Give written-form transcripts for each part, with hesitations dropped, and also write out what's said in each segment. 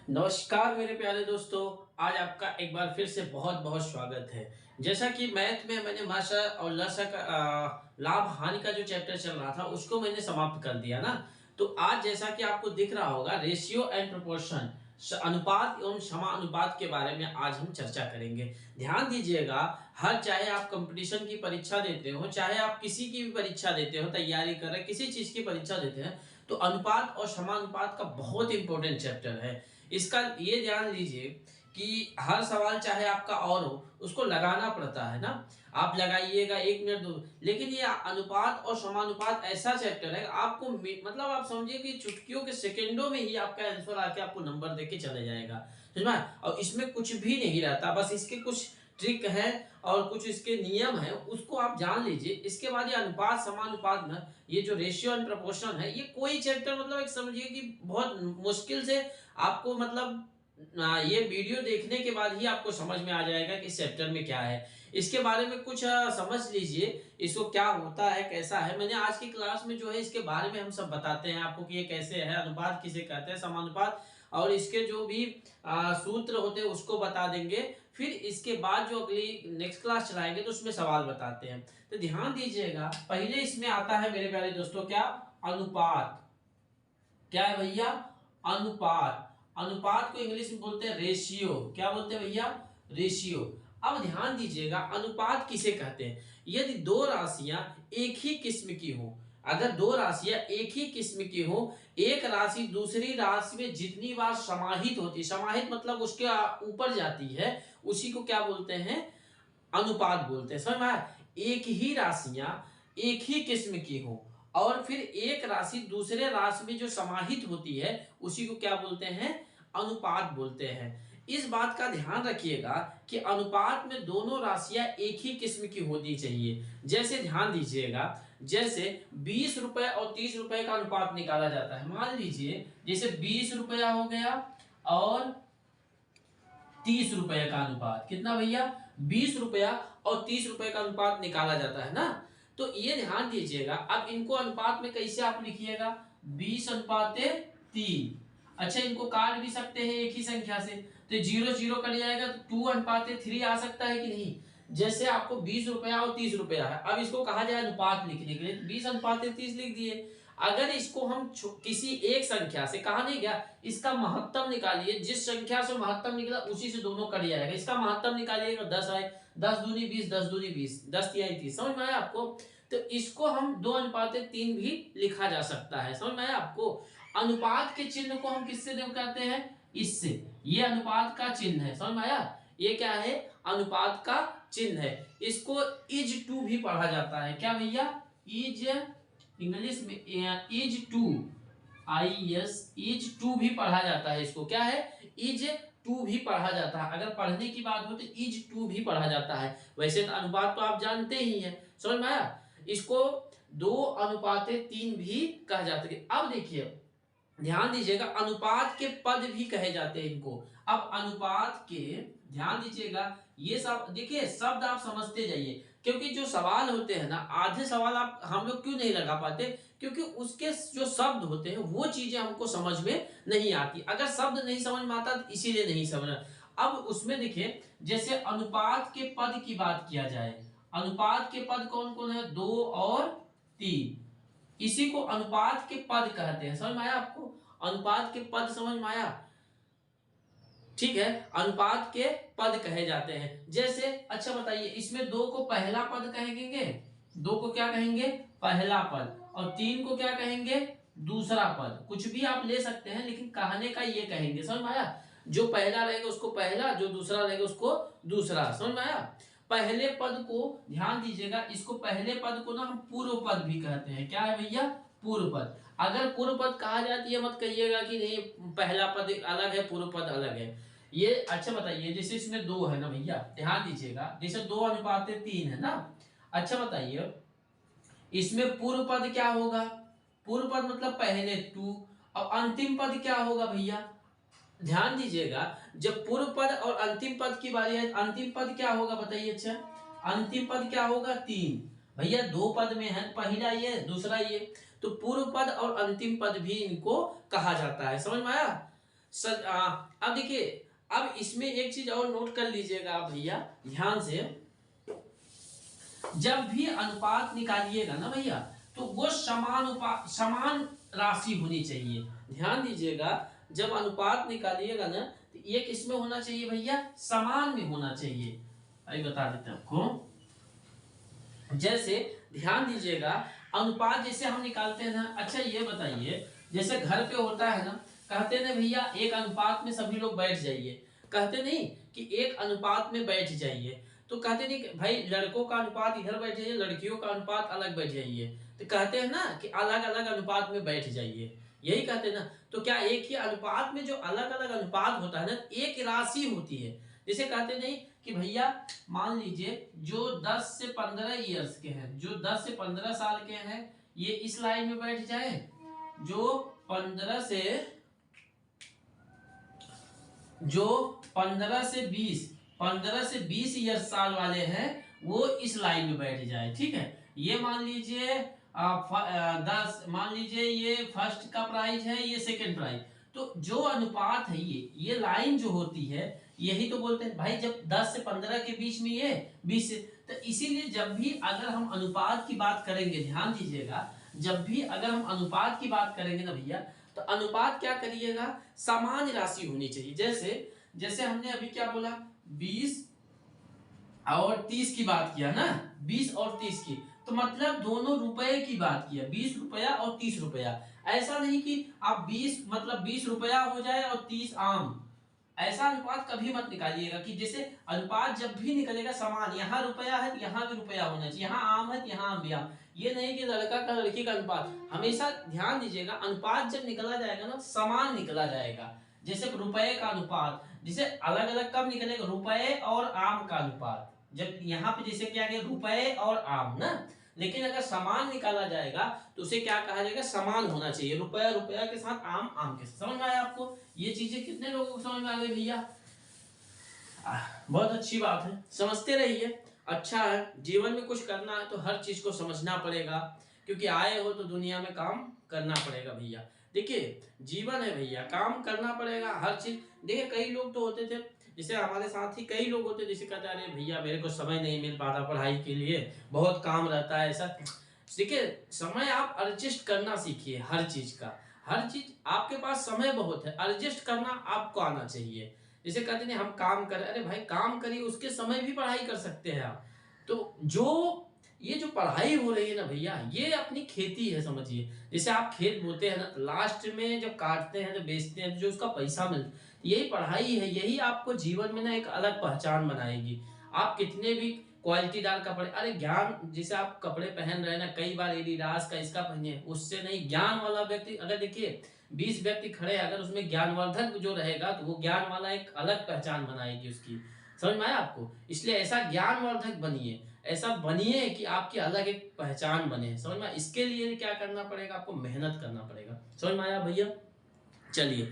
नमस्कार मेरे प्यारे दोस्तों। आज आपका एक बार फिर से बहुत बहुत स्वागत है। जैसा कि मैथ में मैंने माशा और लसा का लाभ हानि का जो चैप्टर चल रहा था उसको मैंने समाप्त कर दिया ना। तो आज जैसा कि आपको दिख रहा होगा रेशियो एंड प्रोपोर्शन, अनुपात एवं समानुपात के बारे में आज हम चर्चा करेंगे। ध्यान दीजिएगा, हर चाहे आप कंपटीशन की परीक्षा देते हो, चाहे आप किसी की भी परीक्षा देते हो, तैयारी कर रहे किसी चीज की परीक्षा देते हैं, तो अनुपात और समानुपात का बहुत इंपॉर्टेंट चैप्टर है। इसका ये ध्यान लीजिए कि हर सवाल चाहे आपका और हो, उसको लगाना पड़ता है ना। आप लगाइएगा 1 मिनट 2, लेकिन ये अनुपात और समानुपात ऐसा चैप्टर है आपको मतलब आप समझिए कि चुटकियों के सेकंडों में ही आपका आंसर आके आपको नंबर देके चले जाएगा। समझ में? और इसमें कुछ भी नहीं रहता, बस इसके कुछ ट्रिक है और कुछ इसके नियम है, उसको आप जान लीजिए। इसके बाद ये अनुपात समानुपात में ये जो रेशियो एंड प्रोपोर्शन है, ये कोई चैप्टर मतलब एक समझिए कि बहुत मुश्किल से आपको मतलब ये वीडियो देखने के बाद ही आपको समझ में आ जाएगा कि इस चैप्टर में क्या है। इसके बारे में कुछ समझ लीजिए, इसको क्या होता है, कैसा है। मैंने आज की क्लास में जो है इसके बारे में हम सब बताते हैं आपको कि ये कैसे है, अनुपात किसे कहते हैं, समानुपात और इसके जो भी सूत्र होते हैं उसको बता देंगे। फिर इसके बाद जो अगली नेक्स्ट क्लास चलाएंगे तो उसमें सवाल बताते हैं। तो ध्यान दीजिएगा, पहले इसमें आता है मेरे प्यारे दोस्तों क्या, अनुपात। क्या है भैया? अनुपात। अनुपात को इंग्लिश में बोलते हैं रेशियो। क्या बोलते हैं भैया? रेशियो। अब ध्यान दीजिएगा, अनुपात किसे कहते हैं? यदि दो राशियां एक ही किस्म की हो, अगर दो राशियां एक ही किस्म की हो, एक राशि दूसरी राशि में जितनी बार समाहित होती है, समाहित मतलब उसके ऊपर जाती है, उसी को क्या बोलते हैं? अनुपात बोलते हैं। समझ में आया? एक ही राशियां एक ही किस्म की हो और फिर एक राशि दूसरे राशि में जो समाहित होती है, उसी को क्या बोलते हैं? अनुपात बोलते हैं। इस बात का ध्यान रखिएगा कि अनुपात में दोनों राशियां एक ही किस्म की होनी चाहिए। जैसे ध्यान दीजिएगा, जैसे 20 रुपए और 30 रुपए का अनुपात निकाला जाता है। मान लीजिए जैसे 20 रुपया हो गया और 30 रुपए का अनुपात, कितना भैया? 20 रुपया और 30 रुपए का अनुपात निकाला जाता है ना। तो ये ध्यान दीजिएगा, अब इनको अनुपात में कैसे आप लिखिएगा? 20:3। अच्छा, इनको काट भी सकते हैं एक ही संख्या से, तो 0 0 कट जाएगा, तो 2:3 आ सकता है कि नहीं? जैसे आपको 20 रुपया और 30 रुपया है, अब इसको कहा जाए अनुपात लिखने के लिए, 20:30 लिख दिए। अगर इसको हम किसी एक संख्या से, कहा नहीं गया, इसका महत्तम निकालिए, जिस संख्या से महत्तम निकला उसी से दोनों कट जाएगा। इसका महत्तम निकालिएगा, 10 आए, 10 दूनी 20, 10 दूनी 20, 10 तिहाई 30। समझ में आया आपको? तो इसको हम 2:3 भी लिखा जा सकता है। समझ में आया आपको? अनुपात के चिन्ह को हम किससे कहते हैं? इससे। ये अनुपात का चिन्ह है। समझ में आया? ये क्या है? अनुपात का चिन्ह है। इसको इज टू भी पढ़ा जाता है। क्या भैया? इज, इंग्लिश में इज टू, इज टू भी पढ़ा जाता है। इसको क्या है? इज टू भी पढ़ा जाता है। अगर पढ़ने की बात हो तो इज टू भी पढ़ा जाता है। वैसे तो अनुपात तो आप जानते ही हैं। समझ में आया? इसको 2:3 भी कहा जाता है। अब देखिए, ध्यान दीजिएगा, अनुपात के पद भी कहे जाते हैं इनको। अब अनुपात के, ध्यान दीजिएगा, ये सब देखिए शब्द आप समझते जाइए, क्योंकि जो सवाल होते हैं ना, आधे सवाल आप हम लोग क्यों नहीं लगा पाते? क्योंकि उसके जो शब्द होते हैं वो चीजें हमको समझ में नहीं आती। अगर शब्द नहीं समझ में आता तो इसीलिए नहीं समझना। अब उसमें देखिए, जैसे अनुपात के पद की बात किया जाए, अनुपात के पद कौन कौन है? 2 और 3। इसी को अनुपात के पद कहते हैं। समझ में आया आपको? अनुपात के पद समझ में आया? ठीक है, अनुपात के पद कहे जाते हैं। जैसे अच्छा बताइए, इसमें 2 को पहला पद कहेंगे, 2 को क्या कहेंगे? पहला पद। और 3 को क्या कहेंगे? दूसरा पद। कुछ भी आप ले सकते हैं, लेकिन कहने का ये कहेंगे। समझ में आया? जो पहला रहेगा उसको पहला, जो दूसरा रहेगा उसको दूसरा। समझ में आया? पहले पद को ध्यान दीजिएगा, इसको पहले पद को ना हम पूर्व पद भी कहते हैं। क्या है भैया? पूर्व पद। अगर पूर्व पद कहा जाती है, मत कहिएगा कि नहीं पहला पद अलग है पूर्व पद अलग है। ये अच्छा बताइए, जैसे इसमें 2 है ना भैया, ध्यान दीजिएगा, जैसे 2:3 है ना। अच्छा बताइए, इसमें पूर्व पद क्या होगा? पूर्व पद मतलब पहले 2, और अंतिम पद क्या होगा भैया? ध्यान दीजिएगा, जब पूर्व पद और अंतिम पद की बारी है, अंतिम पद क्या होगा बताइए? अच्छा, अंतिम पद क्या होगा? 3। भैया 2 पद में है, पहला ये दूसरा ये, तो पूर्व पद और अंतिम पद भी इनको कहा जाता है। समझ में आया? अब देखिए, अब इसमें एक चीज और नोट कर लीजिएगा आप भैया ध्यान से, जब भी अनुपात निकालिएगा ना भैया, तो वो समान राशि होनी चाहिए। ध्यान दीजिएगा, जब अनुपात निकालिएगा ना, तो ये किसमें होना चाहिए भैया, समान में होना चाहिए। अभी बता देते हैं आपको। जैसे ध्यान दीजिएगा, अनुपात जैसे हम निकालते हैं ना, अच्छा ये बताइए, जैसे घर पे होता है ना, कहते ना भैया एक अनुपात में सभी लोग बैठ जाइए, कहते नहीं कि एक अनुपात में बैठ जाइए, तो कहते नहीं कि भाई लड़कों का अनुपात इधर बैठ जाइए, लड़कियों का अनुपात अलग बैठ जाइए, तो कहते हैं ना कि अलग अलग अनुपात में बैठ जाइए, यही कहते हैं ना। तो क्या एक ही अनुपात में जो अलग अलग अनुपात होता है ना, एक राशि होती है। जैसे कहते नहीं कि भैया मान लीजिए जो 10 से 15 ईयर्स के हैं, जो 10 से 15 साल के हैं, ये इस लाइन में बैठ जाए, जो 15 से जो 15 से 20 ईयर्स साल वाले हैं, वो इस लाइन में बैठ जाए, ठीक है। ये मान लीजिए 10, मान लीजिए ये फर्स्ट का प्राइज है, ये सेकंड प्राइज, तो जो अनुपात है ये लाइन जो होती है, यही तो बोलते हैं भाई, जब 10 से 15 के बीच में ये 20 से, तो इसीलिए जब भी अगर हम अनुपात की बात करेंगे, ध्यान दीजिएगा, जब भी अगर हम अनुपात की बात करेंगे ना भैया, तो अनुपात क्या करिएगा, समान राशि होनी चाहिए। जैसे जैसे हमने अभी क्या बोला, 20 और 30 की बात किया ना, 20 और 30 की, तो मतलब दोनों रुपए की बात किया, 20 रुपया और 30 रुपया। ऐसा नहीं कि आप 20 मतलब 20 रुपया हो जाए और 30 आम, ऐसा अनुपात कभी मत निकालिएगा। कि जैसे अनुपात जब भी निकलेगा समान, यहाँ रुपया है तो यहाँ भी रुपया होना चाहिए, यहाँ आम है तो यहाँ आम भी आम, ये नहीं कि लड़का का लड़की का अनुपात। हमेशा ध्यान दीजिएगा, अनुपात जब निकला जाएगा ना, समान निकला जाएगा। जैसे रुपए का अनुपात, जैसे अलग अलग कब निकलेगा, रुपए और आम का अनुपात, जब यहाँ पे जैसे क्या गया, रुपए और आम ना, लेकिन अगर समान निकाला जाएगा तो उसे क्या कहा जाएगा, समान होना चाहिए, रुपया रुपया के साथ, आम आम के साथ। समझ में आया आपको? ये चीजें कितने लोगों को समझ में आ गई भैया? बहुत अच्छी बात है, समझते रहिए, अच्छा है। जीवन में कुछ करना है तो हर चीज को समझना पड़ेगा, क्योंकि आए हो तो दुनिया में काम करना पड़ेगा भैया। देखिए जीवन है भैया, काम करना पड़ेगा हर चीज। देखिए कई लोग तो होते थे, जैसे हमारे साथ ही कई लोग होते, जैसे कहते अरे भैया मेरे को समय नहीं मिल पाता पढ़ाई के लिए, बहुत काम रहता है ऐसा। देखिए समय आप एडजस्ट करना सीखिए, हर चीज का, हर चीज आपके पास समय बहुत है, एडजस्ट करना आपको आना चाहिए। जैसे कहते हैं हम काम कर, अरे भाई काम करिए, उसके समय भी पढ़ाई कर सकते हैं आप। तो ये जो पढ़ाई हो रही है ना भैया, ये अपनी खेती है समझिए। जैसे आप खेत बोते हैं ना, लास्ट में जब काटते हैं तो बेचते हैं, जो उसका पैसा मिलता, यही पढ़ाई है, यही आपको जीवन में ना एक अलग पहचान बनाएगी। आप कितने भी क्वालिटीदार कपड़े, अरे ज्ञान, जैसे आप कपड़े पहन रहे हैं ना, कई बार एडिडास का इसका पहनिए, उससे नहीं, ज्ञान वाला व्यक्ति, अगर देखिए 20 व्यक्ति खड़े हैं, अगर उसमें ज्ञानवर्धक जो रहेगा तो वो ज्ञान वाला एक अलग पहचान बनाएगी उसकी। समझ में आया आपको? इसलिए ऐसा ज्ञानवर्धक बनिए, ऐसा बनिए कि आपकी अलग एक पहचान बने। समझ में? इसके लिए क्या करना पड़ेगा, आपको मेहनत करना पड़ेगा। समझ में आया भैया? चलिए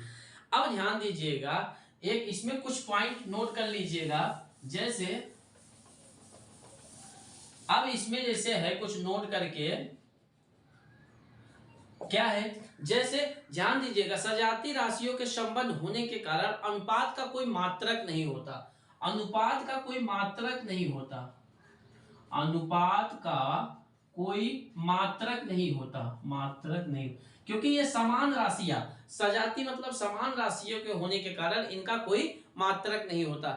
अब ध्यान दीजिएगा, एक इसमें कुछ पॉइंट नोट कर लीजिएगा। जैसे अब इसमें जैसे है कुछ नोट करके, क्या है, जैसे ध्यान दीजिएगा, सजातीय राशियों के संबंध होने के कारण अनुपात का कोई मात्रक नहीं होता। अनुपात का कोई मात्रक नहीं होता, अनुपात का कोई मात्रक नहीं होता, मात्रक नहीं, क्योंकि ये समान राशियां, सजाती मतलब समान राशियों के होने के कारण इनका कोई मात्रक नहीं होता।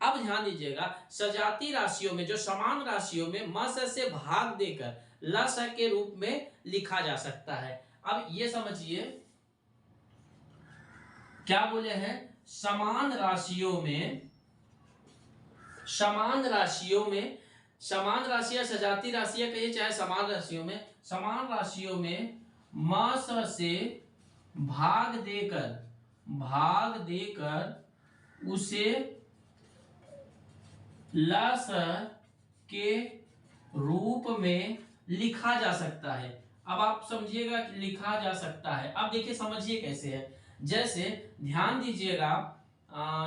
अब ध्यान दीजिएगा, सजाती राशियों में, जो समान राशियों में मस से भाग देकर लस के रूप में लिखा जा सकता है। अब ये समझिए क्या बोले हैं, समान राशियों में, समान राशियों में, समान राशियां सजाती राशियां कहिए चाहे समान राशियों में, समान राशियों में मस से भाग देकर उसे लस के रूप में लिखा जा सकता है। अब आप समझिएगा कि लिखा जा सकता है। अब देखिए समझिए कैसे है, जैसे ध्यान दीजिएगा,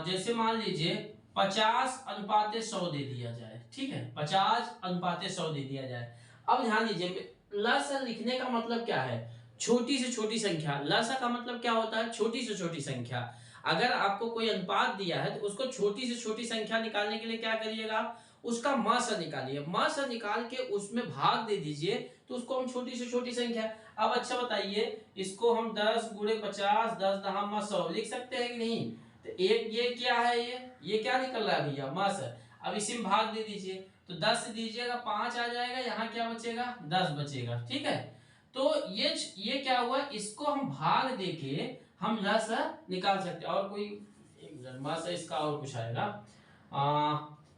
जैसे मान लीजिए 50:100 दे दिया जाए, ठीक है, 50:100 दे दिया जाए। अब ध्यान दीजिए, लसा लिखने का मतलब क्या है, छोटी से छोटी संख्या। लसा का मतलब क्या होता है, छोटी से छोटी संख्या। अगर आपको कोई अनुपात दिया है तो उसको छोटी से छोटी संख्या निकालने के लिए क्या करिएगा, उसका मासा निकालिए, मासा निकाल के उसमें भाग दे दीजिए, तो उसको हम छोटी से छोटी संख्या। अब अच्छा बताइए, इसको हम 10 गुणे 50, 10 दहामा 100 लिख सकते हैं कि नहीं? तो एक ये क्या है, ये क्या निकल रहा है भैया, मासा। अब इसी में भाग दे दीजिए, तो 10 से दीजिएगा 5 आ जाएगा, यहाँ क्या बचेगा, 10 बचेगा। ठीक है, तो ये क्या हुआ, इसको हम भाग देके हम लसा निकाल सकते हैं। और कोई एक मासा इसका और कुछ आएगा,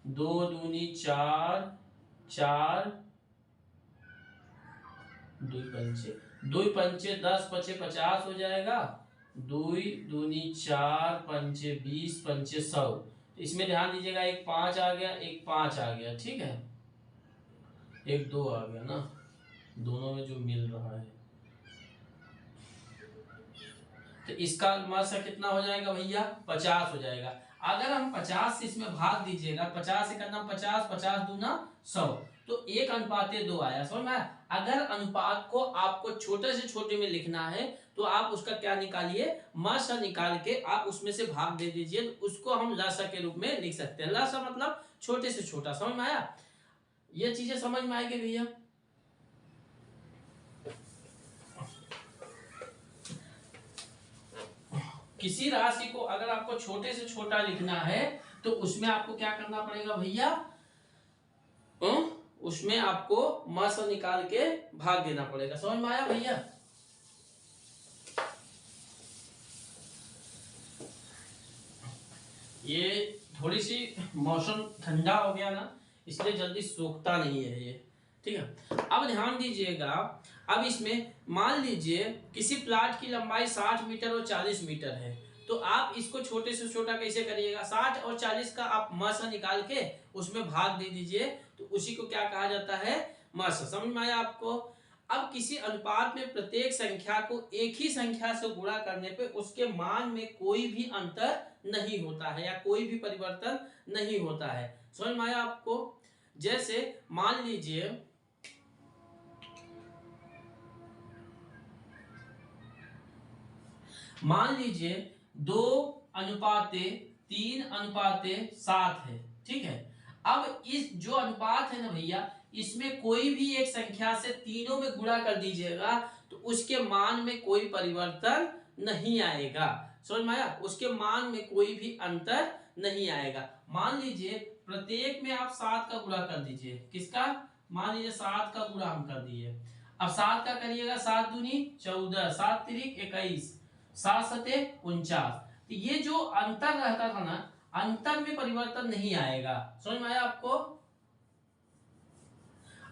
2 दूनी 4, 4 2 पंचे 10 पचे 50 हो जाएगा, 2 दूनी 4 पंचे 20 पंचे 100। इसमें ध्यान दीजिएगा, एक 5 आ गया, एक 5 आ गया, ठीक है, एक 2 आ गया ना, दोनों में जो मिल रहा है। तो इसका मासा कितना हो जाएगा भैया, 50 हो जाएगा। अगर हम 50 से इसमें भाग दीजिएगा, 50 से करना 50, 50 दूना 100, तो 1:2 आया, समझ में आया? अगर अनुपात को आपको छोटे से छोटे में लिखना है तो आप उसका क्या निकालिए, मासा निकाल के आप उसमें से भाग दे दीजिए, तो उसको हम लसा के रूप में लिख सकते हैं। लसा मतलब छोटे से छोटा, समझ में आया? ये चीजें समझ में आएगी भैया। किसी राशि को अगर आपको छोटे से छोटा लिखना है तो उसमें आपको क्या करना पड़ेगा भैया, उसमें आपको मासा निकाल के भाग देना पड़ेगा। समझ में आया भैया? ये थोड़ी सी मौसम ठंडा हो गया ना, इसलिए जल्दी सूखता नहीं है ये, ठीक है। अब ध्यान दीजिएगा, अब इसमें मान लीजिए किसी प्लाट की लंबाई 60 मीटर और 40 मीटर है, तो आप इसको छोटे से छोटा कैसे करिएगा, 60 और 40 का आप मासा निकाल के उसमें भाग दे दीजिए, तो उसी को क्या कहा जाता है, मासा। समझ में आया आपको? अब किसी अनुपात में प्रत्येक संख्या को एक ही संख्या से गुणा करने पे उसके मान में कोई भी अंतर नहीं होता है या कोई भी परिवर्तन नहीं होता है। समझ में आया आपको? जैसे मान लीजिए मान लीजिए 2:3:7 है, ठीक है। अब इस जो अनुपात है ना भैया, इसमें कोई भी एक संख्या से तीनों में गुणा कर दीजिएगा तो उसके मान में कोई परिवर्तन नहीं आएगा। समझ में आया? उसके मान में कोई भी अंतर नहीं आएगा। मान लीजिए प्रत्येक में आप 7 का गुणा कर दीजिए, किसका, मान लीजिए 7 का गुणा हम कर दिए। अब 7 का करिएगा, 7 दूनी 14, 7 तिरिक 21, 7 सते 49। तो ये जो अंतर रहता था ना, अंतर में परिवर्तन नहीं आएगा। समझ में आया आपको?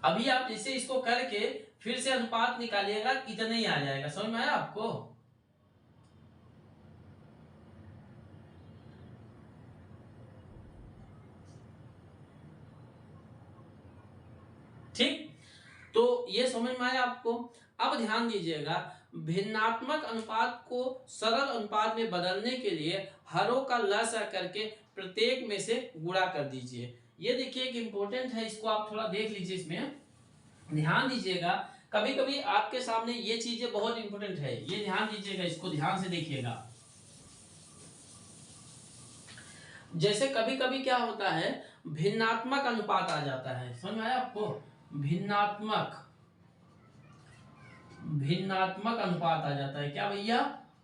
अभी आप जैसे इसको करके फिर से अनुपात निकालिएगा, इतना ही आ जाएगा। समझ में आया आपको? ठीक, तो ये समझ में आया आपको? अब ध्यान दीजिएगा, भिन्नात्मक अनुपात को सरल अनुपात में बदलने के लिए हरों का लसा करके प्रत्येक में से गुणा कर दीजिए। ये देखिए एक इंपॉर्टेंट है, इसको आप थोड़ा देख लीजिए, इसमें ध्यान दीजिएगा। कभी कभी आपके सामने ये चीजें बहुत इंपॉर्टेंट है, ये ध्यान दीजिएगा, इसको ध्यान से देखिएगा। जैसे कभी कभी क्या होता है, भिन्नात्मक अनुपात आ जाता है। समझ में आया आपको? भिन्नात्मक अनुपात आ जाता है, क्या भैया,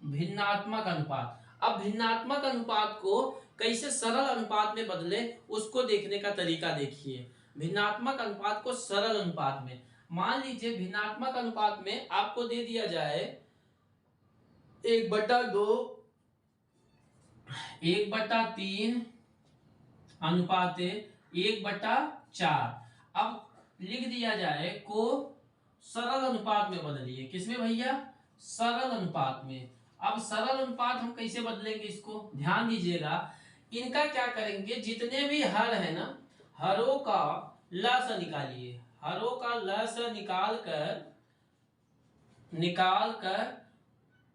भिन्नात्मक अनुपात। अब भिन्नात्मक अनुपात को कैसे सरल अनुपात में बदले, उसको देखने का तरीका देखिए। भिन्नात्मक अनुपात को सरल अनुपात में, मान लीजिए भिन्नात्मक अनुपात में आपको दे दिया जाए 1/2, 1/3 अनुपात 1/4। अब लिख दिया जाए को सरल अनुपात में बदलिए, किसमें भैया, सरल अनुपात में। अब सरल अनुपात हम कैसे बदलेंगे, इसको ध्यान दीजिएगा। इनका क्या करेंगे, जितने भी हर है ना, हरों का लसा निकालिए, हरों का लसा निकाल कर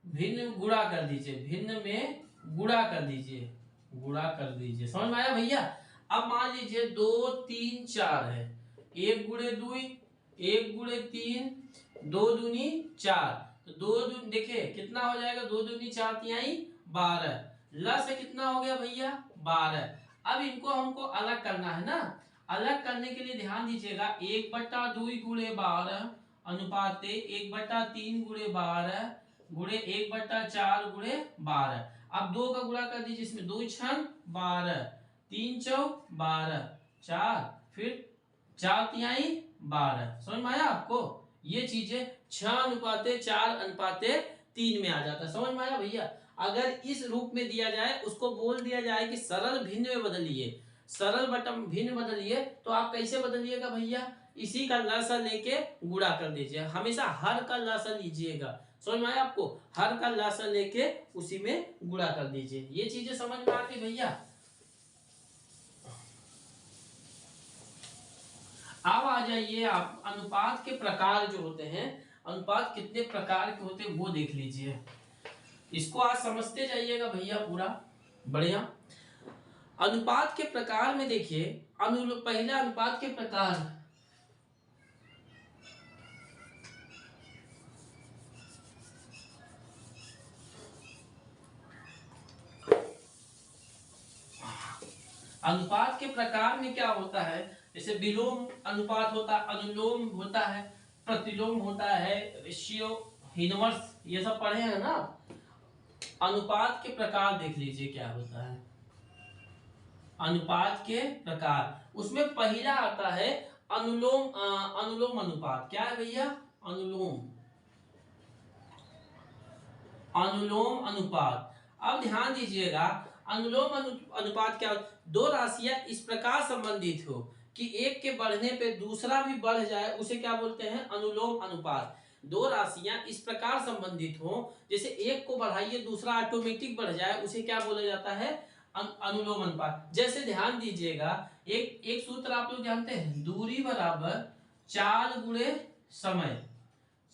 भिन्न गुणा कर दीजिए, भिन्न में गुणा कर दीजिए। समझ में आया भैया? अब मान लीजिए 2 3 4 है, 1 गुणे 2, 1 गुणे 3, 2 दूनी 4, तो 2 दूनी देखिए कितना हो जाएगा, 2 दूनी 4 तिहाई 12, ल से कितना हो गया भैया 12। अब इनको हमको अलग करना है ना। अलग करने के लिए ध्यान दीजिएगा 1/2 गुणे 12 अनुपाते 1/3 गुणे 12 गुणे 1/4 गुणे 12। अब 2 का गुणा कर दीजिए, इसमें 2 छन 12, 3 चौक 12, 4 फिर 4 तिहाई 12। समझ में आया आपको? ये चीजें 6:4:3 में आ जाता है। समझ में आया भैया? अगर इस रूप में दिया जाए, उसको बोल दिया जाए कि सरल भिन्न में बदलिए, सरल बटन भिन्न बदलिए, तो आप कैसे बदलिएगा भैया? इसी का लसा लेके गुणा कर दीजिए। हमेशा हर का लसा लीजिएगा। समझ में आया आपको? हर का लसा लेके उसी में गुणा कर दीजिए। ये चीजें समझ में आती भैया? अब आ जाइए आप अनुपात के प्रकार जो होते हैं, अनुपात कितने प्रकार के होते हैं वो देख लीजिए। इसको आज समझते जाइएगा भैया पूरा बढ़िया। अनुपात के प्रकार में देखिए, पहला अनुपात के प्रकार अनुपात के प्रकार में क्या होता है, जैसे विलोम अनुपात होता है, अनुलोम होता है, प्रतिलोम होता है, रेशियो, इनवर्स, ये सब पढ़े हैं ना। अनुपात के प्रकार देख लीजिए क्या होता है। अनुपात के प्रकार, उसमें पहला आता है अनुलोम अनुलोम अनुपात। क्या है भैया? अनुलोम अनुलोम अनुपात। अब ध्यान दीजिएगा, अनुलोम अनुपात क्या? दो राशियां इस प्रकार संबंधित हो कि एक के बढ़ने पे दूसरा भी बढ़ जाए, उसे क्या बोलते हैं? अनुलोम अनुपात। दो राशियां इस प्रकार संबंधित हो, जैसे एक को बढ़ाइए दूसरा ऑटोमेटिक बढ़ जाए, उसे क्या बोला जाता है? अनुलोम अनुपात। जैसे ध्यान दीजिएगा, एक एक सूत्र आप लोग जानते हैं, दूरी बराबर चाल गुणे समय।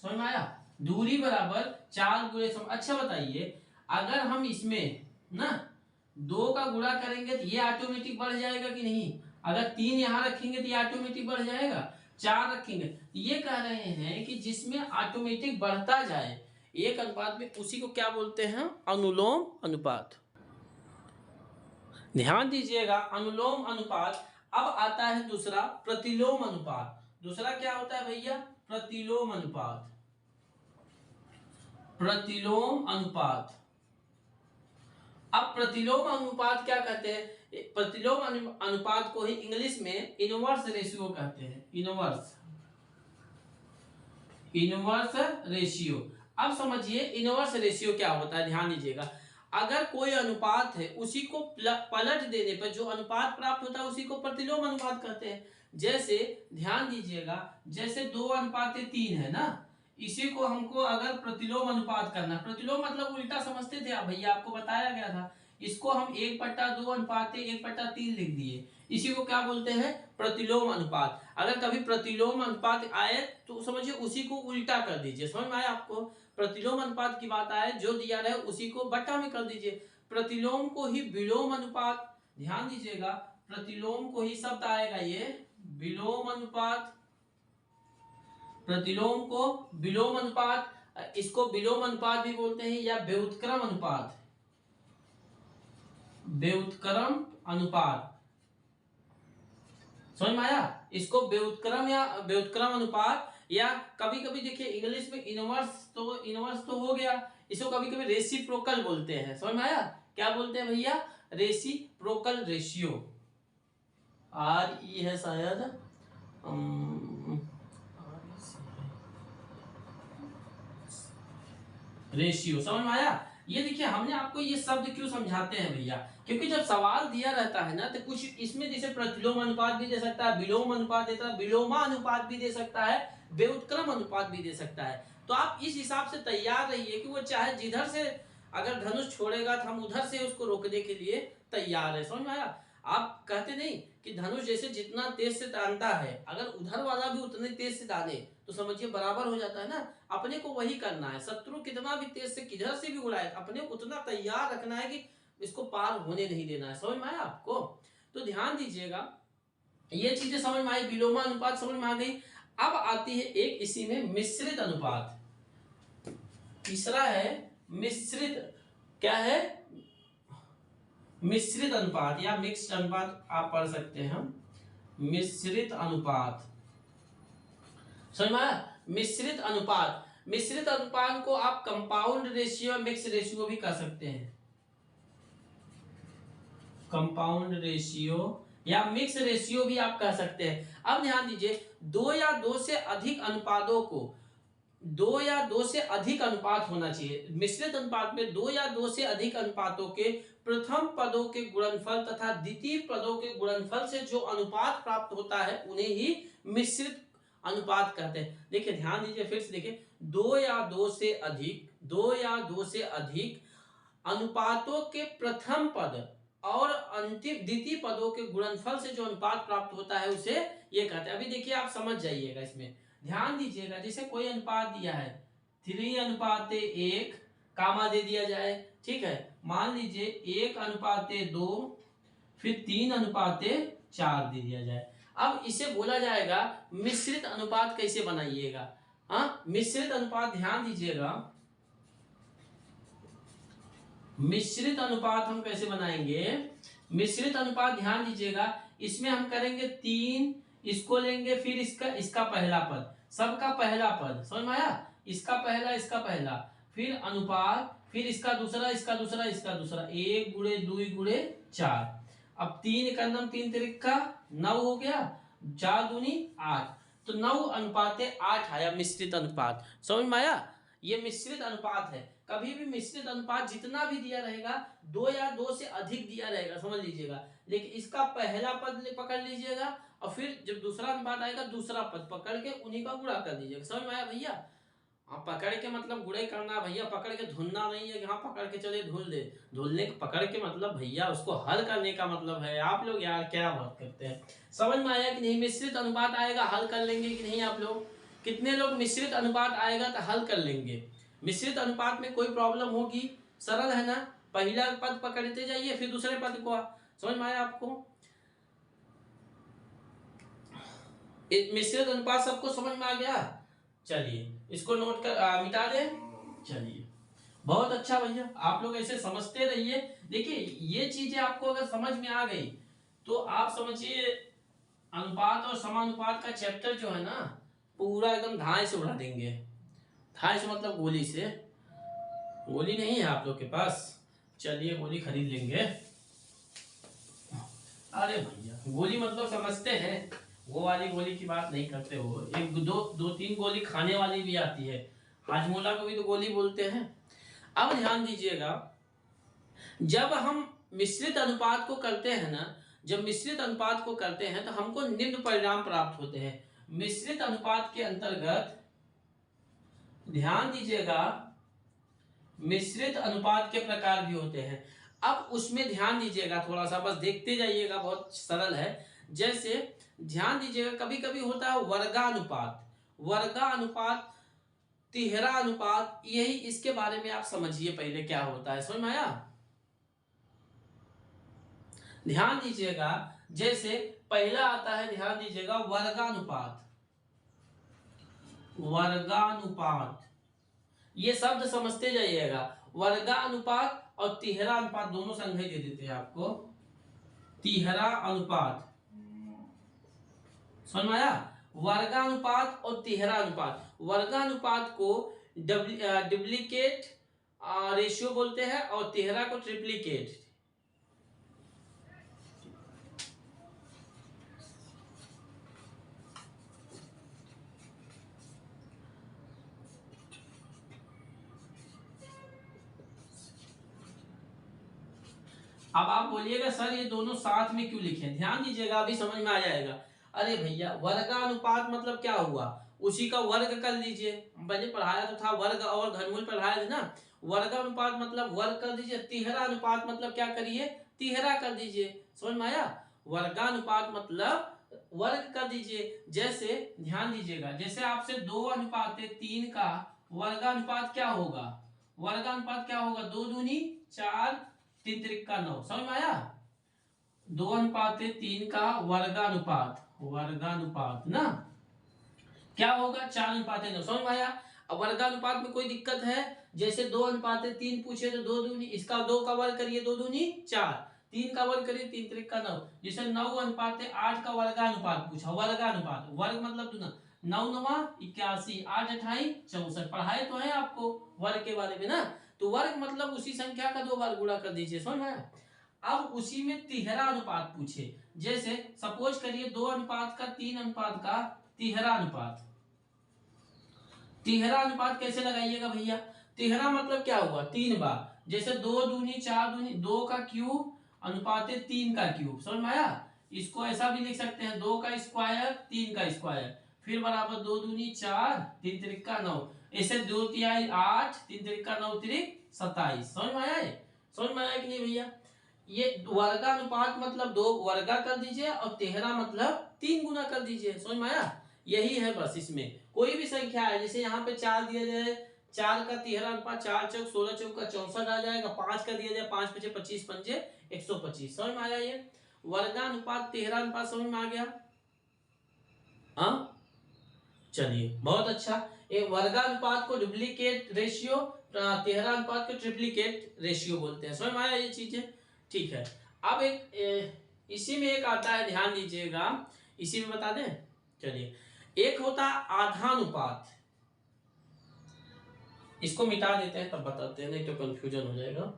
समझ में आया? दूरी बराबर 4 गुणे समय। अच्छा बताइए, अगर हम इसमें ना 2 का गुणा करेंगे तो ये ऑटोमेटिक बढ़ जाएगा कि नहीं? अगर 3 यहां रखेंगे तो ये ऑटोमेटिक बढ़ जाएगा। 4 रखेंगे, ये कह रहे हैं कि जिसमें ऑटोमेटिक बढ़ता जाए एक अनुपात में, उसी को क्या बोलते हैं? अनुलोम अनुपात। ध्यान दीजिएगा, अनुलोम अनुपात। अब आता है दूसरा प्रतिलोम अनुपात। दूसरा क्या होता है भैया? प्रतिलोम अनुपात। प्रतिलोम अनुपात। अब प्रतिलोम अनुपात क्या कहते हैं? प्रतिलोम अनुपात को ही इंग्लिश में इनवर्स रेशियो कहते हैं। Inverse inverse ratio. अब समझिए इनवर्स रेशियो क्या होता है, ध्यान दीजिएगा। अगर कोई अनुपात है, उसी को पलट देने पर जो अनुपात प्राप्त होता है उसी को प्रतिलोम अनुपात कहते हैं। जैसे ध्यान दीजिएगा, जैसे 2:3 है ना, इसी को हमको अगर प्रतिलोम अनुपात करना, प्रतिलोम मतलब उल्टा समझते थे आप भैया, आपको बताया गया था। इसको हम 1/2:1/3 लिख दिए, इसी को क्या बोलते हैं? प्रतिलोम अनुपात। अगर कभी प्रतिलोम अनुपात आए तो समझिए उसी को उल्टा कर दीजिए। समझ में आया आपको? प्रतिलोम अनुपात की बात आए, जो दिया रहे उसी को बट्टा में कर दीजिए। प्रतिलोम को ही विलोम अनुपात, ध्यान दीजिएगा, प्रतिलोम को ही शब्द आएगा ये विलोम अनुपात। प्रतिलोम को विलोम अनुपात, इसको विलोम अनुपात भी बोलते हैं, या व्युत्क्रम अनुपात। व्युत्क्रम अनुपात। समझ में आया? इसको व्युत्क्रम या व्युत्क्रम अनुपात, या कभी कभी देखिए इंग्लिश में इनवर्स तो हो गया, इसको कभी कभी रेसिप्रोकल बोलते हैं। समझ में आया? क्या बोलते हैं भैया? Reciprocal ratio. RE है शायद, रेशियो। समझ में आया? ये देखिए, हमने आपको ये शब्द क्यों समझाते हैं भैया, क्योंकि जब सवाल दिया रहता है ना, तो कुछ इसमें जैसे प्रतिलोम अनुपात भी दे सकता है, विलोम अनुपात देता है, विलोमा अनुपात भी दे सकता है, व्युत्क्रम अनुपात भी दे सकता है। तो आप इस हिसाब से तैयार रहिए कि वो चाहे जिधर से अगर धनुष छोड़ेगा तो हम उधर से उसको रोकने के लिए तैयार है। समझ में आया? आप कहते नहीं कि धनुष जैसे जितना तेज से तानता है, अगर उधर वाला भी उतने तेज से ताने तो समझिए बराबर हो जाता है ना। अपने को वही करना है, शत्रु कितना भी तेज से किधर से भी उड़ाए, अपने को उतना तैयार रखना है कि इसको पार होने नहीं देना है। समझ में आया आपको? तो ध्यान दीजिएगा, ये चीजें समझ में आई, विलोमा अनुपात समझ में आ गई। अब आती है एक इसी में मिश्रित अनुपात। तीसरा है मिश्रित। क्या है? मिश्रित अनुपात या मिक्स्ड अनुपात आप पढ़ सकते हैं। मिश्रित अनुपात, समझ में आया? मिश्रित अनुपात, मिश्रित अनुपात को आप कंपाउंड रेशियो, मिक्स रेशियो भी कह सकते हैं। कंपाउंड रेशियो या मिक्स रेशियो भी आप कह सकते हैं। अब ध्यान दीजिए, दो या दो से अधिक अनुपातों को, दो या दो से अधिक अनुपात होना चाहिए। मिश्रित अनुपात में दो या दो से अधिक अनुपातों के प्रथम पदों के गुणनफल तथा द्वितीय पदों के गुणनफल से जो अनुपात प्राप्त होता है उन्हें ही मिश्रित अनुपात कहते हैं। देखिए ध्यान दीजिए, फिर से देखिए, दो या दो से अधिक, दो या दो से अधिक अनुपातों के प्रथम पद और अंतिम द्वितीय पदों के गुणनफल से जो अनुपात प्राप्त होता है उसे ये कहते हैं। अभी देखिए आप समझ जाइएगा, इसमें ध्यान दीजिएगा। जैसे कोई अनुपात दिया है 3:1 कामा दे दिया जाए, ठीक है। मान लीजिए 1:2, फिर 3:4 दे दिया जाए। अब इसे बोला जाएगा मिश्रित अनुपात। कैसे बनाइएगा? हाँ, मिश्रित अनुपात ध्यान दीजिएगा, मिश्रित अनुपात हम कैसे बनाएंगे? मिश्रित अनुपात ध्यान दीजिएगा, इसमें हम करेंगे 3, इसको लेंगे, फिर इसका पहला पद, सबका पहला पद, समझ में आया? इसका पहला, फिर अनुपात, फिर इसका दूसरा, इसका दूसरा, इसका दूसरा, 1 गुणे 2 गुणे 4। अब 3 का नम 3 तिरिका 9 हो गया, 4 दूनी 8, तो 9:8 आया मिश्रित अनुपात। समझ में आया? ये मिश्रित अनुपात है। कभी भी मिश्रित अनुपात जितना भी दिया रहेगा, दो या दो से अधिक दिया रहेगा, समझ लीजिएगा, लेकिन इसका पहला पद पकड़ लीजिएगा और फिर जब दूसरा अनुपात आएगा दूसरा पद पकड़ के उन्हीं का गुणा कर दीजिएगा। समझ में आया भैया? हाँ, पकड़ के मतलब गुणे करना भैया, पकड़ के धुलना नहीं है कि हाँ पकड़ के चले धुल दे। धुलने के पकड़ के मतलब भैया उसको हल करने का मतलब है। आप लोग यार क्या बात करते हैं? समझ में आया कि नहीं? मिश्रित अनुपात आएगा हल कर लेंगे कि नहीं आप लोग? कितने लोग मिश्रित अनुपात आएगा तो हल कर लेंगे? मिश्रित अनुपात में कोई प्रॉब्लम होगी? सरल है ना? पहला पद पकड़ते जाइए, फिर दूसरे पद को। समझ में आया आपको? मिश्रित अनुपात सबको समझ में आ गया? चलिए इसको नोट कर मिटा दे। चलिए बहुत अच्छा भैया, आप लोग ऐसे समझते रहिए। देखिए ये चीजें आपको अगर समझ में आ गई तो आप समझिए अनुपात और समानुपात का चैप्टर जो है ना, पूरा एकदम धाए से उड़ा देंगे। धाए से मतलब गोली से। गोली नहीं है आप लोग के पास? चलिए गोली खरीद लेंगे। अरे भैया गोली मतलब समझते हैं, वो वाली गोली की बात नहीं करते हो। एक दो तीन गोली खाने वाली भी आती है, हाजमोला को भी तो गोली बोलते हैं। अब ध्यान दीजिएगा, जब हम मिश्रित अनुपात को करते हैं ना, जब मिश्रित अनुपात को करते हैं तो हमको निम्न परिणाम प्राप्त होते हैं। मिश्रित अनुपात के अंतर्गत ध्यान दीजिएगा, मिश्रित अनुपात के प्रकार भी होते हैं। अब उसमें ध्यान दीजिएगा, थोड़ा सा बस देखते जाइएगा, बहुत सरल है। जैसे ध्यान दीजिएगा, कभी कभी होता है वर्गानुपात, वर्गानुपात, तिहरा अनुपात, यही इसके बारे में आप समझिए पहले क्या होता है। समझ में आया? ध्यान दीजिएगा, जैसे पहला आता है, ध्यान दीजिएगा, वर्गानुपात। वर्गानुपात ये शब्द समझते जाइएगा। वर्गानुपात और तिहरा अनुपात दोनों संज्ञा दे देते हैं आपको। तिहरा अनुपात, समझ में आया? वर्गानुपात और तिहरा अनुपात। वर्गानुपात को डुप्लीकेट रेशियो बोलते हैं और तिहरा को ट्रिप्लीकेट। अब आप बोलिएगा सर ये दोनों साथ में क्यों लिखे? ध्यान दीजिएगा, अभी समझ में आ जाएगा। अरे भैया वर्गानुपात मतलब क्या हुआ? उसी का वर्ग कर लीजिए। मैंने पढ़ाया तो था, वर्ग और घनमूल पढ़ाया था ना। वर्गानुपात मतलब वर्ग कर दीजिए। तिहरा अनुपात मतलब क्या करिए? तिहरा कर दीजिए। समझ में आया? वर्गानुपात मतलब वर्ग कर दीजिए। जैसे ध्यान दीजिएगा, जैसे आपसे 2:3 का वर्गानुपात क्या होगा? वर्गानुपात क्या होगा? 2 दूनी 4, 3 त्रिका 9। समझ में आया? 2:3 का वर्गानुपात, वर्गानुपात ना क्या होगा? 4:9। समझ में आया? अब वर्गानुपात में कोई दिक्कत है? जैसे 2:3 पूछे तो 2 दूनी, इसका 2 का वर्ग करिए, 2 दूनी 4, 3 का वर्ग करिए, 3 त्रिक का 9। जैसे 9 अनुपात 8 का वर्गानुपात पूछा, वर्गानुपात, वर्ग मतलब दूना, 9 9 81, 8 28 64। पढ़ाए तो है आपको वर्ग के बारे में ना। तो वर्ग मतलब उसी संख्या का 2 बार गुणा कर दीजिए, समझ में आया। अब उसी में तिहरा अनुपात पूछे, जैसे सपोज करिए 2 अनुपात का 3 अनुपात का तिहरा अनुपात। तिहरा अनुपात कैसे लगाइएगा भैया, तिहरा मतलब क्या हुआ, 3 बार। जैसे 2 दूनी 4 दूनी 2 का क्यूब अनुपात 3 का क्यूब, समझ में आया। इसको ऐसा भी लिख सकते हैं, 2 का स्क्वायर 3 का स्क्वायर, फिर बराबर 2 दूनी 4 3 त्रिक का 9, ऐसे 2 तिहाई 8 3 त्रिक का 9 त्रिक 27। समझ में आया है, समझ में आया कि नहीं भैया। ये वर्गानुपात मतलब 2 वर्गा कर दीजिए और तिहरा मतलब 3 गुना कर दीजिए, समझ में आया। यही है बस, इसमें कोई भी संख्या है, जैसे यहाँ पे 4 दिया जाए, 4 का तिहरा अनुपात 4 चौक 16 चौक का 64 आ जाएगा। 5 का दिया जाए, 5 पचे 25 पंजे 125। समझ में आया ये वर्गानुपात तिहरा अनुपात, समझ में आ गया। हाँ चलिए बहुत अच्छा। ये वर्गानुपात को डुप्लीकेट रेशियो, तिहरा अनुपात को ट्रिप्लीकेट रेशियो बोलते हैं, समझ में आया ये चीजें। ठीक है, अब इसी में एक आता है, ध्यान दीजिएगा, इसी में बता दें। चलिए, एक होता है आधानुपात, इसको मिटा देते हैं तब बताते हैं, नहीं तो कंफ्यूजन हो जाएगा।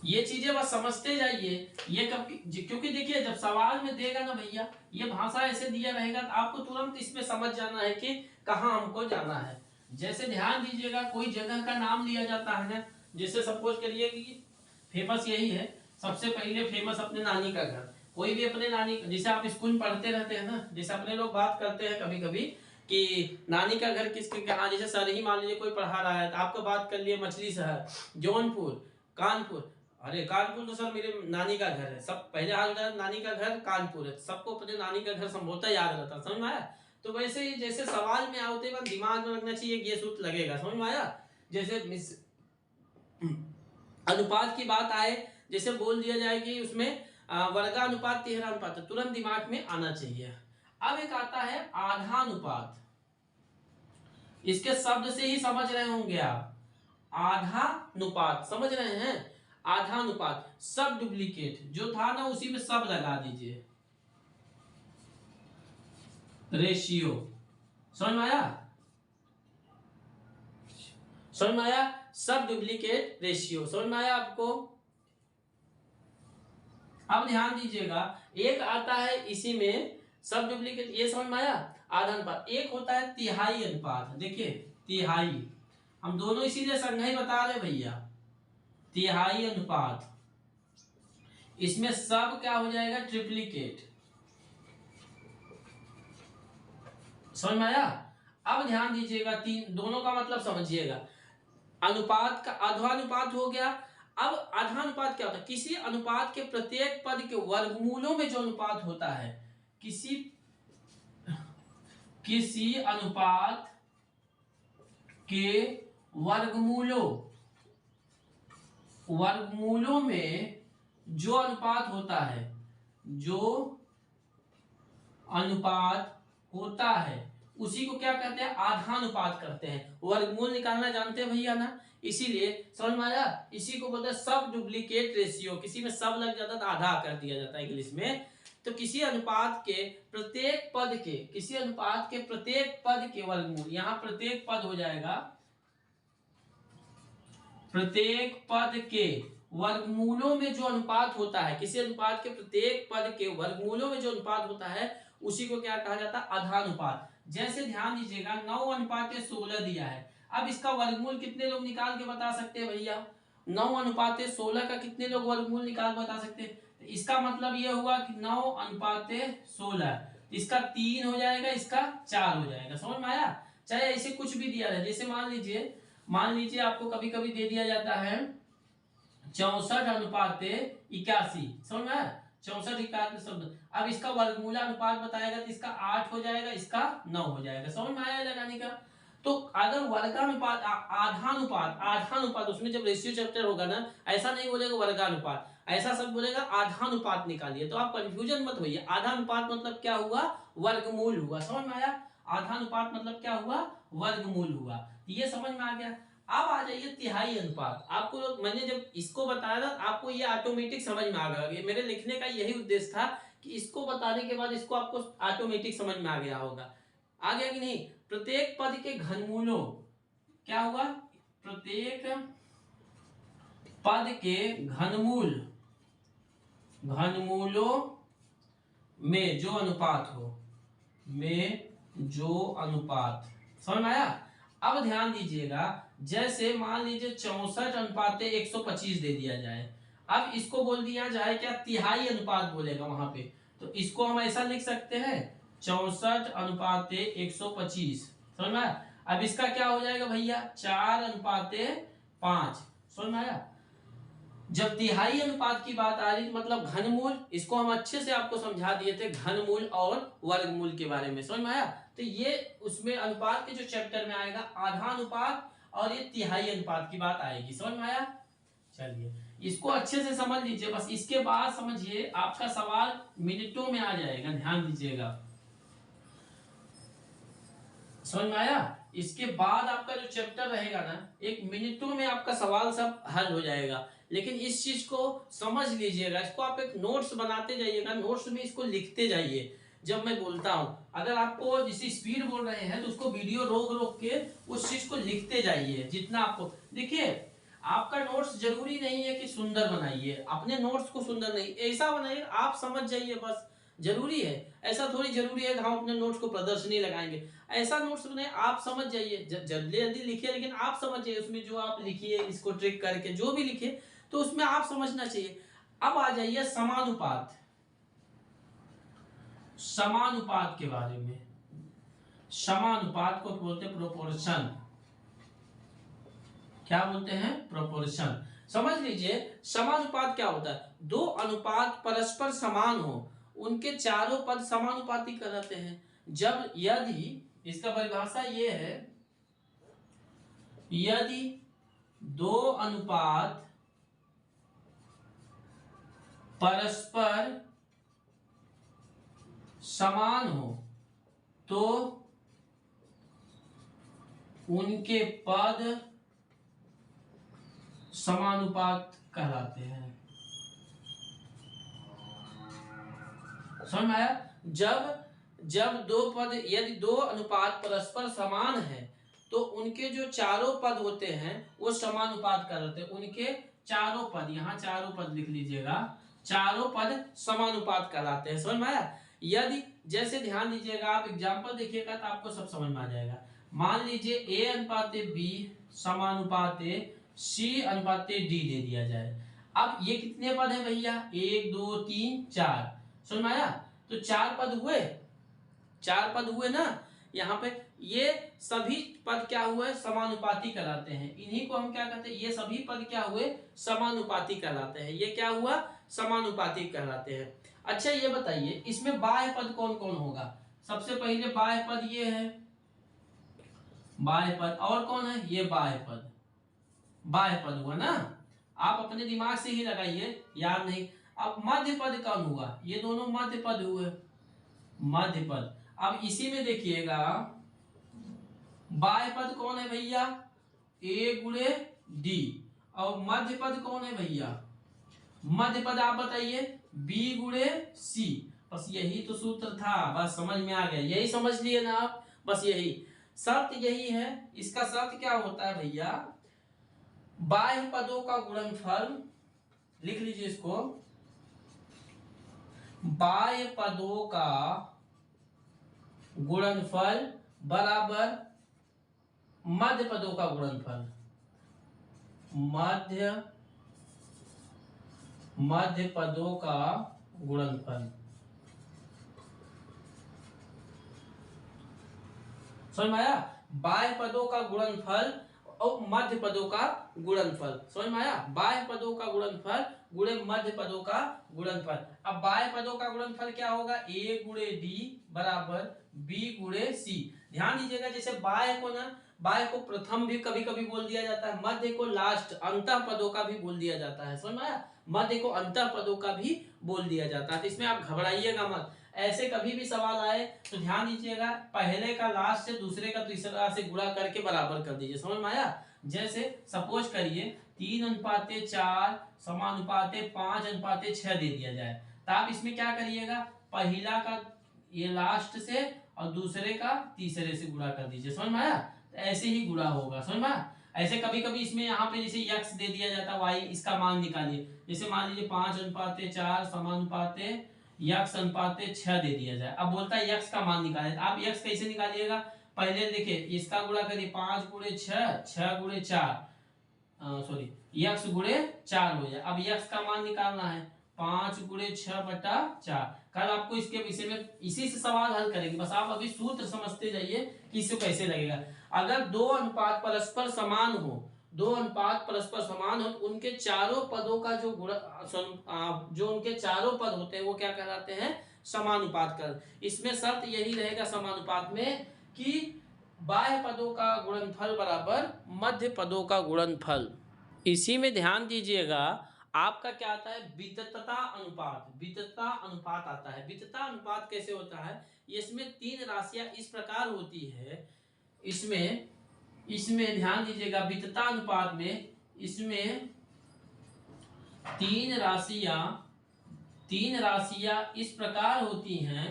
ये चीजें बस समझते जाइए। ये क्योंकि देखिए जब सवाल में देगा ना भैया, ये भाषा ऐसे दिया रहेगा तो आपको तुरंत इसमें समझ जाना है कि कहाँ हमको जाना है। जैसे ध्यान दीजिएगा, कोई जगह का नाम लिया जाता है ना, जैसे सपोज करिए कि फेमस यही है, सबसे पहले फेमस अपने नानी का घर। कोई भी अपने नानी, जैसे आप स्कूल में पढ़ते रहते हैं ना, जैसे अपने लोग बात करते हैं कभी कभी कि नानी का घर किसके कहाँ, जैसे सर ही मान लीजिए कोई पढ़ा रहा है तो आपको बात कर लिए मछली शहर, जौनपुर, कानपुर। अरे कानपुर तो सर मेरे नानी का घर है, सब पहले हाल नानी का घर कानपुर है, सबको अपने नानी का घर संभवतः याद रहता, समझ में आया। तो वैसे ही जैसे सवाल में आते वक्त दिमाग में रखना चाहिए, ये सूत्र लगेगा, समझ में आया। जैसे अनुपात की बात आए, जैसे बोल दिया जाए कि उसमें वर्गानुपात तिहरा अनुपात, तुरंत दिमाग में आना चाहिए। अब एक आता है आधानुपात, इसके शब्द से ही समझ रहे होंगे आप, आधानुपात समझ रहे हैं। आधानुपात सब डुप्लीकेट जो था ना उसी में सब लगा दीजिए, रेशियो, समझ में आया, समझ में आया, सब डुप्लीकेट रेशियो, समझ में आया आपको। अब ध्यान दीजिएगा, एक आता है इसी में सब डुप्लीकेट, ये समझ में आया आधा अनुपात। एक होता है तिहाई अनुपात, देखिए तिहाई, हम दोनों इसीलिए संज्ञा ही बता रहे भैया, तिहाई अनुपात, इसमें सब क्या हो जाएगा, ट्रिप्लीकेट, समझ में आया। अब ध्यान दीजिएगा, तीन दोनों का मतलब समझिएगा। अनुपात का आधानुपात हो गया। अब आधानुपात क्या होता है, किसी अनुपात के प्रत्येक पद के वर्गमूलों में जो अनुपात होता है, किसी अनुपात के वर्गमूलों में जो अनुपात होता है, जो अनुपात होता है उसी को क्या कहते हैं, आधानुपात करते हैं। वर्गमूल निकालना जानते हैं भैया ना, इसीलिए समझ में आया। इसी को बोलते हैं सब डुप्लीकेट रेशियो, किसी में सब लग जाता है तो आधा कर दिया जाता है इंग्लिश में। तो किसी अनुपात के प्रत्येक पद के, किसी अनुपात के प्रत्येक पद के वर्गमूल, यहां प्रत्येक पद हो जाएगा, प्रत्येक पद के वर्गमूलों में जो अनुपात होता है, किसी अनुपात के प्रत्येक पद के वर्गमूलों में जो अनुपात होता है उसी को क्या कहा जाता है, आधानुपात। जैसे ध्यान दीजिएगा 9 अनुपात 16 दिया है, अब इसका वर्गमूल कितने लोग निकाल के बता सकते हैं भैया, 9 अनुपात 16 का कितने लोग वर्गमूल निकाल बता सकते हैं। तो इसका मतलब यह हुआ कि 9 अनुपात 16, इसका 3 हो जाएगा, इसका 4 हो जाएगा, समझ में आया। चाहे ऐसे कुछ भी दिया है, जैसे मान लीजिए आपको कभी कभी दे दिया जाता है 64 अनुपात 81, समझ में आया, 64 81 शब्द। अब इसका वर्गमूला अनुपात बताएगा तो इसका 8 हो जाएगा, इसका 9 हो जाएगा, समझ में आया लगाने का। तो अगर वर्गानुपात आधानुपात उसमें जब रेशियो चैप्टर होगा ना, ऐसा नहीं बोलेगा वर्गानुपात, ऐसा सब बोलेगा आधानुपात निकालिए, तो आप कंफ्यूजन मत होइए। आधानुपात मतलब क्या हुआ, वर्गमूल हुआ, समझ में आया। आधानुपात मतलब क्या हुआ, वर्गमूल हुआ, ये समझ में आ गया। अब आ जाइए तिहाई अनुपात। आपको मैंने जब इसको बताया था आपको ये ऑटोमेटिक समझ में आ गया। मेरे लिखने का यही उद्देश्य था कि इसको बताने के बाद इसको आपको ऑटोमेटिक समझ में आ गया होगा। आ गया कि नहीं? प्रत्येक पद के घनमूलों, क्या होगा? प्रत्येक पद के घनमूलों में जो अनुपात हो, समझ में आया? अब ध्यान दीजिएगा, जैसे मान लीजिए 64:125 दे दिया जाए। अब इसको बोल दिया जाए क्या? तिहाई अनुपात बोलेगा वहां पे, तो इसको हम ऐसा लिख सकते हैं 64:125। समझ में आया? अब इसका क्या हो जाएगा भैया? 4:5। समझ में आया? जब तिहाई अनुपात की बात आ रही मतलब घनमूल, इसको हम अच्छे से आपको समझा दिए थे घनमूल और वर्गमूल के बारे में। समझ में आया? तो ये उसमें अनुपात के जो चैप्टर में आएगा आधा अनुपात और ये तिहाई अनुपात की बात आएगी। समझ में आया? चलिए इसको अच्छे से समझ लीजिए। बस इसके बाद समझिए आपका सवाल मिनटों में आ जाएगा, ध्यान दीजिएगा। समझ में आया? इसके बाद आपका जो चैप्टर रहेगा ना, एक मिनटों में आपका सवाल सब हल हो जाएगा। लेकिन इस चीज को समझ लीजिएगा, इसको आप एक नोट्स बनाते जाइएगा, नोट्स में इसको लिखते जाइए। जब मैं बोलता हूं, अगर आपको जिस स्पीड बोल रहे हैं तो उसको वीडियो रोक रोक के उस चीज को लिखते जाइए जितना आपको। देखिए आपका नोट्स जरूरी नहीं है कि सुंदर बनाइए, अपने नोट्स को सुंदर नहीं, ऐसा बनाइए आप समझ जाइए बस। जरूरी है ऐसा थोड़ी जरूरी है कि हम अपने नोट्स को प्रदर्शनी लगाएंगे। ऐसा नोट्स बनाए आप समझ जाइए, जल्दी जल्दी लिखिए लेकिन आप समझ जाइए, उसमें जो आप लिखिए इसको ट्रिक करके जो भी लिखिए तो उसमें आप समझना चाहिए। अब आ जाइए समानुपात। समानुपात के बारे में, समानुपात को बोलते हैं प्रोपोर्शन। क्या बोलते हैं? प्रोपोर्शन। समझ लीजिए समानुपात क्या होता है? दो अनुपात परस्पर समान हो, उनके चारों पद समानुपाती कहलाते हैं। जब यदि इसका परिभाषा ये है, यदि दो अनुपात परस्पर समान हो तो उनके पद समानुपात कहलाते हैं। समझ में आया? जब दो पद, यदि दो अनुपात परस्पर समान है तो उनके जो चारों पद होते हैं वो समानुपात कहलाते हैं। उनके चारों पद, यहाँ चारों पद लिख लीजिएगा, चारों पद समानुपात कहलाते हैं। समझ में आया? यदि जैसे ध्यान दीजिएगा, आप एग्जांपल देखिएगा तो आपको सब समझ में आ जाएगा। मान लीजिए ए अनुपाते बी समानुपाते सी अनुपाते डी दे दिया जाए। अब ये कितने पद है भैया? 1 2 3 4। समझ में आया? तो चार पद हुए ना यहाँ पे। ये सभी पद क्या हुए? समानुपाती कहलाते हैं। इन्हीं को हम क्या कहते हैं? ये सभी पद क्या हुए? समानुपाती कहलाते हैं। ये क्या हुआ? समानुपाती कहलाते हैं। अच्छा ये बताइए इसमें बाह्य पद कौन कौन होगा? सबसे पहले बाह्य पद ये है, बाह्य पद। और कौन है? ये बाह्य पद हुआ ना। आप अपने दिमाग से ही लगाइए, याद नहीं। अब मध्य पद कौन हुआ? ये दोनों मध्य पद हुए, मध्य पद। अब इसी में देखिएगा बाह्य पद कौन है भैया? ए गुणे डी। और मध्य पद कौन है भैया? मध्य पद आप बताइए, बी गुणे सी। बस यही तो सूत्र था, बस समझ में आ गया, यही समझ लिए ना आप। बस यही शर्त, यही है। इसका शर्त क्या होता है भैया? बाह्य पदों का गुणनफल, लिख लीजिए इसको, बाह्य पदों का गुणनफल बराबर मध्य पदों का गुणनफल। मध्य पदों का गुणनफल। समझ में आया? बाह्य पदों का गुणनफल और मध्य पदों का गुणनफल। समझ में आया? बाह्य पदों का गुणनफल गुणे मध्य पदों का गुणनफल। अब बाह्य पदों का गुणनफल क्या होगा? ए गुणे डी बराबर बी गुणे सी। ध्यान दीजिएगा, जैसे बाह्य को ना, बाह्य को प्रथम भी कभी कभी बोल दिया जाता है, मध्य को लास्ट अंतः पदों का भी बोल दिया जाता है। समझ में आया? मध्य को अंतः पदों का भी बोल दिया जाता है। तो इसमें आप घबराइएगा मत। ऐसे कभी भी सवाल आए तो ध्यान दीजिएगा, पहले का लास्ट से, दूसरे का तीसरा से गुणा करके बराबर कर दीजिए। समझ में आया? जैसे सपोज करिए 3:4 समानुपाते 5:6 दे दिया जाए, तो आप इसमें क्या करिएगा, पहला का ये लास्ट से और दूसरे का तीसरे से गुणा कर दीजिए। समझ में आया? तो ऐसे ही गुणा होगा। समझ में आया? ऐसे कभी कभी इसमें यहाँ पे जैसे यक्स दे दिया जाता है y, इसका मान निकालिए। जैसे मान लीजिए 5:4 समानुपाते यक्स अनुपाते 6 दे दिया जाए। अब बोलता है यक्स का मान निकालिए। आप यक्स कैसे निकालिएगा, पहले देखिए इसका गुणा करिए, 5 गुणे 6, 6 गुणे 4, सॉरी यक्स गुणे 4 हो जाए। अब यक्स का मान निकालना है, 5 गुणे 6/4। कल आपको इसके विषय में इसी से सवाल हल करेंगे, बस आप अभी सूत्र समझते जाइए कि इसको कैसे लगेगा। अगर दो अनुपात परस्पर समान हो, दो अनुपात परस्पर समान हो, तो उनके चारों पदों का जो गुण, जो उनके चारों पद होते हैं वो क्या कहलाते हैं, समानुपात कर। इसमें शर्त यही रहेगा समानुपात में कि बाह्य पदों का गुणनफल बराबर मध्य पदों का गुणनफल। इसी में ध्यान दीजिएगा, आपका क्या आता है, विततता अनुपात। विततता अनुपात आता है। विततता अनुपात कैसे होता है, इसमें तीन राशियां इस प्रकार होती है। इसमें इसमें ध्यान दीजिएगा, विततता अनुपात में इसमें तीन राशियां इस प्रकार होती हैं।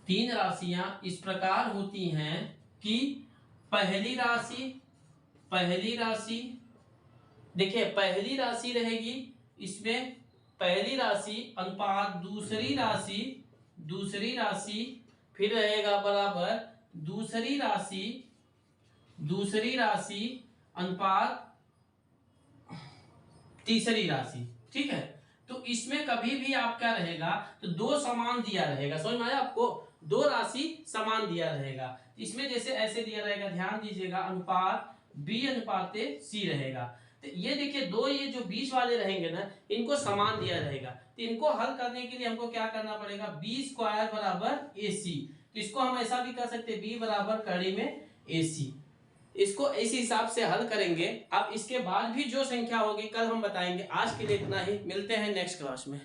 तीन राशियां इस प्रकार होती हैं कि पहली राशि देखिए, पहली राशि रहेगी, इसमें पहली राशि अनुपात दूसरी राशि फिर रहेगा बराबर दूसरी राशि अनुपात तीसरी राशि। ठीक है, तो इसमें कभी भी आप क्या रहेगा, तो दो समान दिया रहेगा। समझ में आया आपको, दो राशि समान दिया रहेगा। इसमें जैसे ऐसे दिया रहेगा, ध्यान दीजिएगा, अनुपात b अनुपाते c रहेगा। तो ये देखिए, दो ये जो बीच वाले रहेंगे ना, इनको समान दिया रहेगा। तो इनको हल करने के लिए हमको क्या करना पड़ेगा, b² बराबर ac। तो इसको हम ऐसा भी कर सकते हैं, b बराबर कड़ी में ac। इसको इस हिसाब से हल करेंगे। अब इसके बाद भी जो संख्या होगी कल हम बताएंगे। आज के लिए इतना ही, मिलते हैं नेक्स्ट क्लास में।